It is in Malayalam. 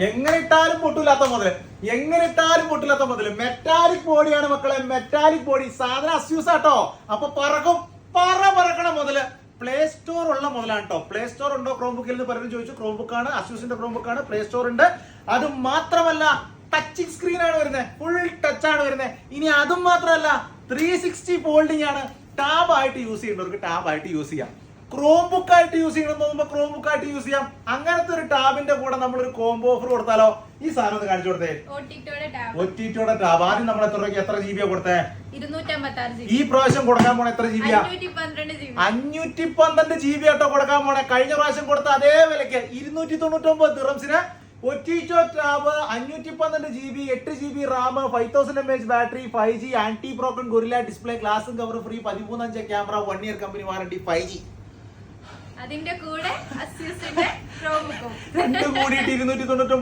എങ്ങനെ ഇട്ടാലും പൊട്ടില്ലാത്ത മുതല് മെറ്റാലിക് ബോഡിയാണ് മക്കളെ, മെറ്റാലിക് ബോഡി. സാധനം അസ്യൂസ് ആട്ടോ. അപ്പൊ പറക്കണ മുതല് പ്ലേ സ്റ്റോർ ഉള്ള മുതലാണ് കേട്ടോ. പ്ലേ സ്റ്റോർ ഉണ്ടോ ക്രോം ബുക്കിൽ നിന്ന് പലരും ചോദിച്ചു. ക്രോം ബുക്കാണ്, അസ്യൂസിന്റെ ക്രോം ബുക്കാണ്. പ്ലേ സ്റ്റോർ ഉണ്ട്. അത് മാത്രമല്ല ടച്ചിങ് സ്ക്രീൻ ആണ് വരുന്നത്, ഫുൾ ടച്ച് ആണ് വരുന്നത്. ഇനി അതും മാത്രമല്ല 360 ഫോൾഡിംഗ് ആണ്. ടാബ് ആയിട്ട് യൂസ് ചെയ്യുന്നവർക്ക് ടാബ് ആയിട്ട് യൂസ് ചെയ്യാം. ക്രോം ബുക്ക് ആയിട്ട് യൂസ് ചെയ്യണം തോന്നുമ്പോ ക്രോം ബുക്ക് ആയിട്ട് യൂസ് ചെയ്യാം. അങ്ങനത്തെ ഒരു ടാബിന്റെ കൂടെ നമ്മളൊരു കോംബോ ഓഫർ കൊടുത്താലോ? ഈ സാധനം ഒന്ന് കാണിച്ചു കൊടുത്തേ. ഒറ്റിറ്റോടെ ടാബ്. ആദ്യം നമ്മൾ എത്ര GB കൊടുത്തേ? 256 ഈ പ്രാവശ്യം കൊടുക്കാൻ പോണ എത്ര GB? 512 GB ആട്ടോ കൊടുക്കാൻ പോണേ. കഴിഞ്ഞ പ്രാവശ്യം കൊടുത്ത അതേ വിലക്ക് 299 ദിറംസിന് ഒറ്റിറ്റോ tab, 512 GB, 8 GB RAM, 5000 mAh battery, 5G anti broken Gorilla display, ഗ്ലാസും cover free, 13 camera, 1 year company warranty, 5G. അതിന്റെ കൂടെ അസ്യൂസിന്റെ ക്രോം ബുക്കും രണ്ടും കൂടിയിട്ട് 299.